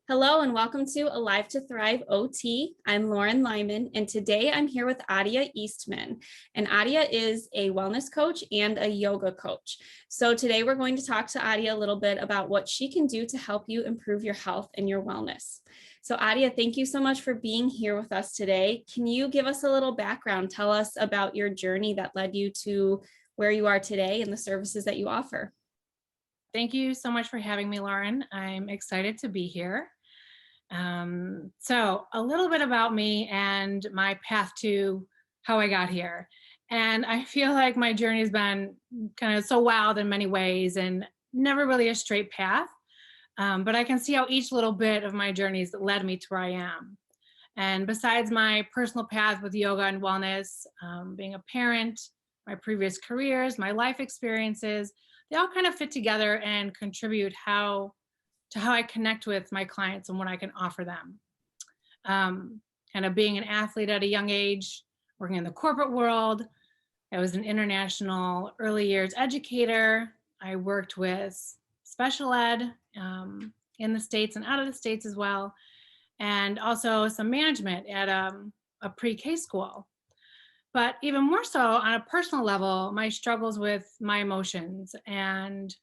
Hello and welcome to Alive to Thrive OT. I'm Lauren Lyman, and today I'm here with Aadya Eastman. And Aadya is a wellness coach and a yoga coach. So today we're going to talk to Aadya a little bit about what she can do to help you improve your health and your wellness. So Aadya, thank you so much for being here with us today. Can you give us a little background? Tell us about your journey that led you to where you are today and the services that you offer. Thank you so much for having me, Lauren. I'm excited to be here. So a little bit about me and my path to how I got here. And I feel like my journey has been kind of so wild in many ways and never really a straight path. But I can see how each little bit of my journeys led me to where I am. And besides my personal path with yoga and wellness, being a parent, my previous careers, my life experiences, they all kind of fit together and contribute to how I connect with my clients and what I can offer them. Kind of being an athlete at a young age, working in the corporate world. I was an international early years educator. I worked with special ed in the States and out of the States as well, and also some management at a pre-K school. But even more so on a personal level, my struggles with my emotions and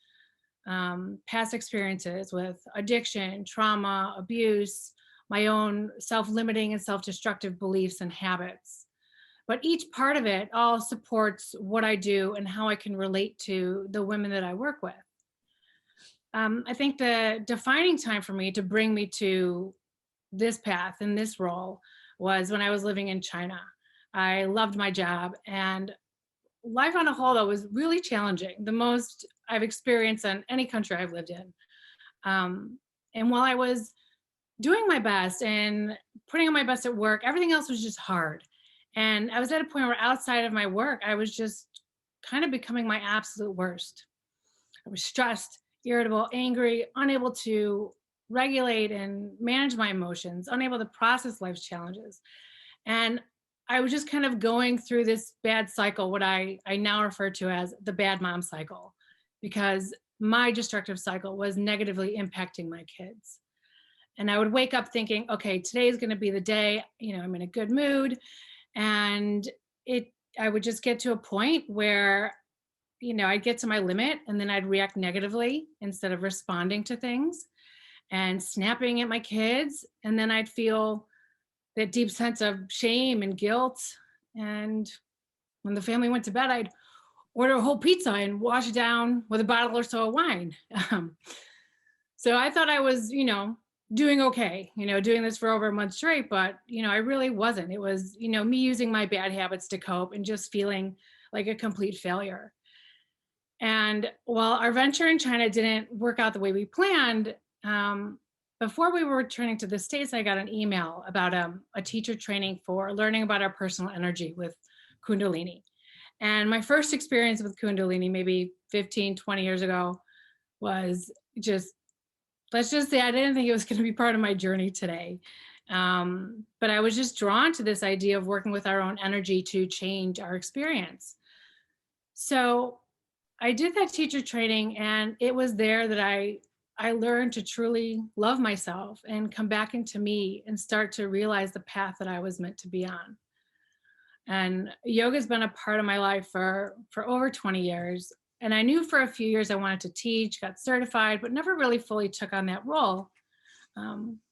past experiences with addiction, trauma, abuse, my own self-limiting and self-destructive beliefs and habits. But each part of it all supports what I do and how I can relate to the women that I work with. I think the defining time for me to bring me to this path and this role was when I was living in China. I loved my job, and life on a whole, though, was really challenging, the most I've experienced in any country I've lived in. And while I was doing my best and putting in my best at work, everything else was just hard. And I was at a point where outside of my work, I was just kind of becoming my absolute worst. I was stressed, irritable, angry, unable to regulate and manage my emotions, unable to process life's challenges. And I was just kind of going through this bad cycle, what I now refer to as the bad mom cycle, because my destructive cycle was negatively impacting my kids. And I would wake up thinking, okay, today is going to be the day, I'm in a good mood. And I would just get to a point where, I'd get to my limit and then I'd react negatively instead of responding to things and snapping at my kids. And then I'd feel that deep sense of shame and guilt. And when the family went to bed, I'd order a whole pizza and wash it down with a bottle or so of wine. So I thought I was, doing okay, doing this for over a month straight, but, I really wasn't. It was, me using my bad habits to cope and just feeling like a complete failure. And while our venture in China didn't work out the way we planned, before we were returning to the States, I got an email about a teacher training for learning about our personal energy with Kundalini. And my first experience with Kundalini, maybe 15, 20 years ago, was just, let's just say I didn't think it was going to be part of my journey today. But I was just drawn to this idea of working with our own energy to change our experience. So I did that teacher training, and it was there that I learned to truly love myself and come back into me and start to realize the path that I was meant to be on. And yoga's been a part of my life for over 20 years. And I knew for a few years I wanted to teach, got certified, but never really fully took on that role.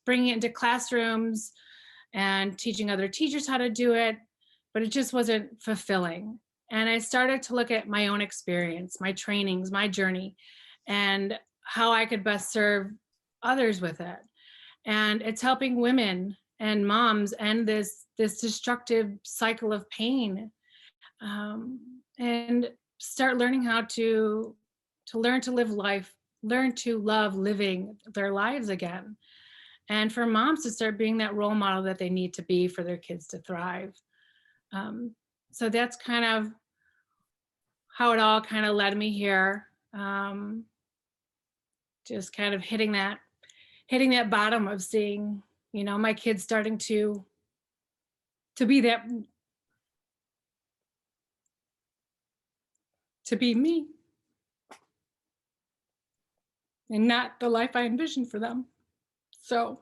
Bringing it into classrooms and teaching other teachers how to do it, but it just wasn't fulfilling. And I started to look at my own experience, my trainings, my journey, and how I could best serve others with it. And it's helping women and moms end this destructive cycle of pain, and start learning how to learn to live life, learn to love living their lives again. And for moms to start being that role model that they need to be for their kids to thrive. So that's kind of how it all kind of led me here. Just kind of hitting that bottom of seeing, my kids starting to be that, to be me and not the life I envisioned for them. So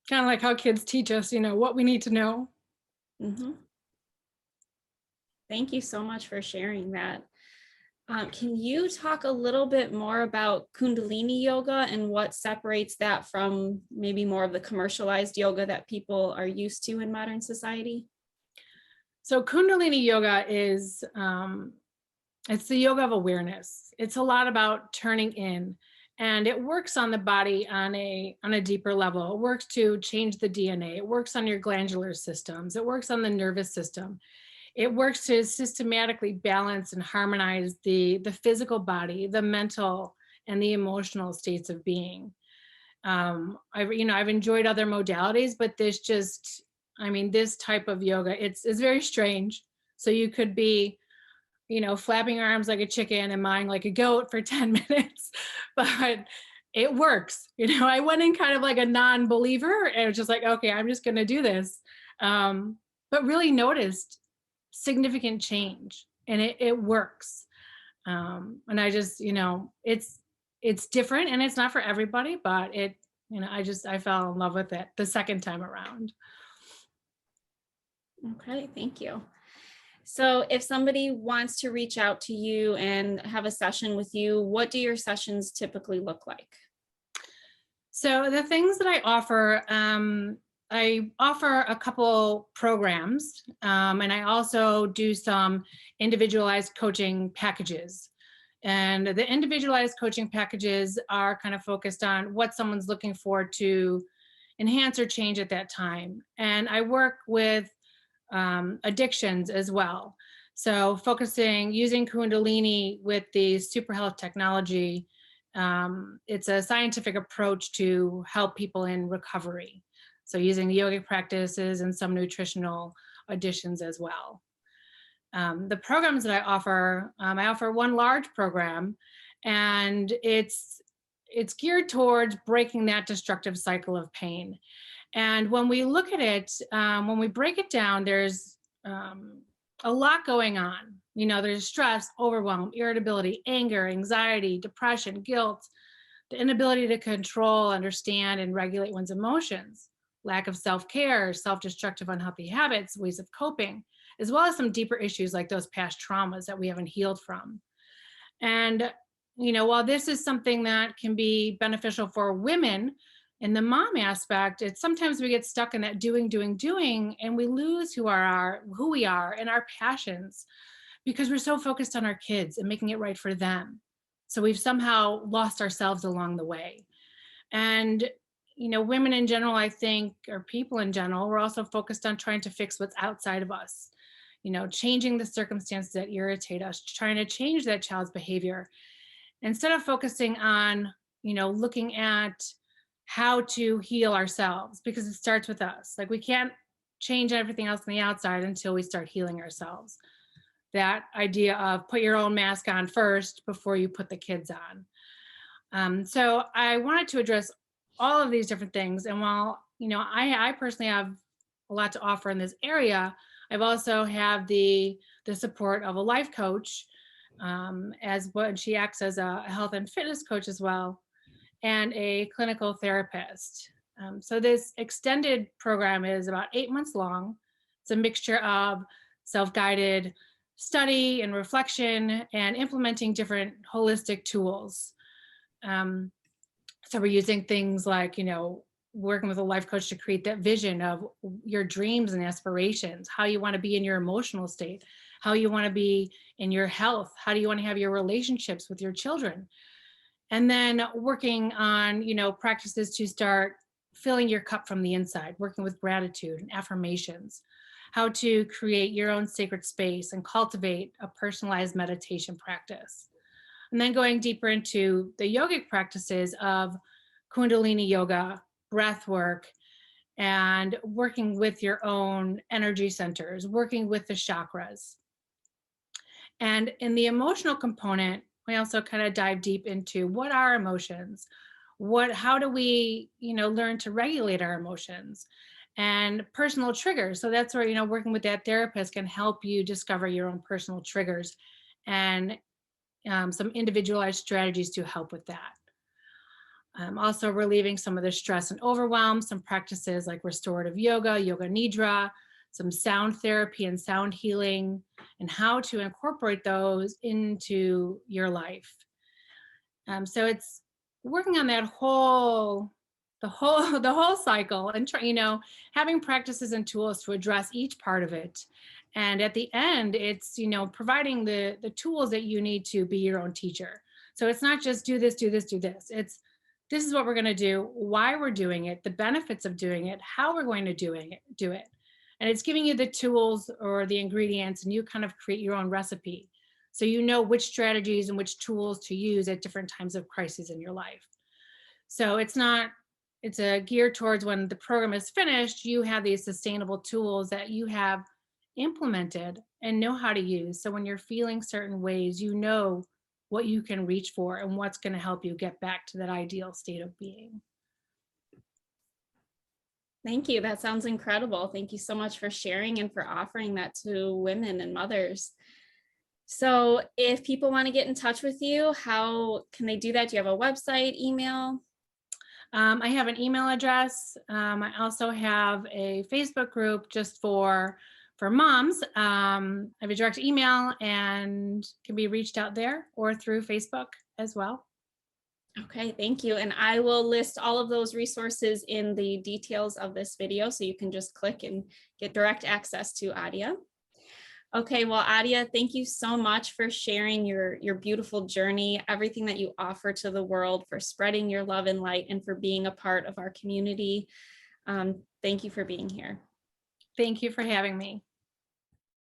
kind of like how kids teach us, what we need to know. Mhm. Thank you so much for sharing that. Can you talk a little bit more about Kundalini Yoga and what separates that from maybe more of the commercialized yoga that people are used to in modern society? So Kundalini Yoga is, it's the yoga of awareness. It's a lot about turning in, and it works on the body on a deeper level. It works to change the DNA. It works on your glandular systems. It works on the nervous system. It works to systematically balance and harmonize the physical body, the mental, and the emotional states of being. I've enjoyed other modalities, but this type of yoga, it's very strange. So you could be, flapping your arms like a chicken and mine like a goat for 10 minutes, but it works. I went in kind of like a non-believer and it was just like, okay, I'm just going to do this. But really noticed significant change, and it works. And I just, it's different and it's not for everybody, but I fell in love with it the second time around. Okay, thank you. So if somebody wants to reach out to you and have a session with you, what do your sessions typically look like? So the things that I offer a couple programs, and I also do some individualized coaching packages. And the individualized coaching packages are kind of focused on what someone's looking for to enhance or change at that time. And I work with addictions as well. So using Kundalini with the super health technology, it's a scientific approach to help people in recovery. So using the yogic practices and some nutritional additions as well. The programs that I offer one large program, and it's geared towards breaking that destructive cycle of pain. And when we look at it, when we break it down, there's a lot going on. There's stress, overwhelm, irritability, anger, anxiety, depression, guilt, the inability to control, understand, and regulate one's emotions, lack of self-care, self-destructive, unhealthy habits, ways of coping, as well as some deeper issues like those past traumas that we haven't healed from. And, while this is something that can be beneficial for women in the mom aspect, it's sometimes we get stuck in that doing, and we lose who we are and our passions because we're so focused on our kids and making it right for them. So we've somehow lost ourselves along the way. And, women in general, I think, or people in general, we're also focused on trying to fix what's outside of us, changing the circumstances that irritate us, trying to change that child's behavior instead of focusing on, looking at how to heal ourselves, because it starts with us. Like, we can't change everything else on the outside until we start healing ourselves. That idea of put your own mask on first before you put the kids on. So I wanted to address all of these different things. And while, I personally have a lot to offer in this area, I've also have the support of a life coach, she acts as a health and fitness coach as well, and a clinical therapist. So this extended program is about 8 months long. It's a mixture of self-guided study and reflection and implementing different holistic tools. So we're using things like, working with a life coach to create that vision of your dreams and aspirations, how you want to be in your emotional state, how you want to be in your health, how do you want to have your relationships with your children. And then working on, practices to start filling your cup from the inside, working with gratitude and affirmations, how to create your own sacred space and cultivate a personalized meditation practice. And then going deeper into the yogic practices of Kundalini Yoga, breath work, and working with your own energy centers, working with the chakras. And in the emotional component, we also kind of dive deep into what are emotions, how do we, learn to regulate our emotions, and personal triggers. So that's where, working with that therapist can help you discover your own personal triggers and some individualized strategies to help with that. Also relieving some of the stress and overwhelm, some practices like restorative yoga, yoga nidra, some sound therapy and sound healing, and how to incorporate those into your life. So it's working on that the whole cycle, and having practices and tools to address each part of it. And at the end, it's providing the tools that you need to be your own teacher. So it's not just do this, do this, do this. It's this is what we're going to do, why we're doing it, the benefits of doing it, how we're going to do it. And it's giving you the tools or the ingredients, and you kind of create your own recipe. So you know which strategies and which tools to use at different times of crisis in your life. So it's a gear towards when the program is finished, you have these sustainable tools that you have implemented and know how to use. So when you're feeling certain ways, you know what you can reach for and what's going to help you get back to that ideal state of being. Thank you. That sounds incredible. Thank you so much for sharing and for offering that to women and mothers. So if people want to get in touch with you, how can they do that? Do you have a website, email? I have an email address. I also have a Facebook group just for moms. I have a direct email and can be reached out there or through Facebook as well. Okay, thank you. And I will list all of those resources in the details of this video, so you can just click and get direct access to Aadya. Okay, well, Aadya, thank you so much for sharing your beautiful journey, everything that you offer to the world, for spreading your love and light, and for being a part of our community. Thank you for being here. Thank you for having me.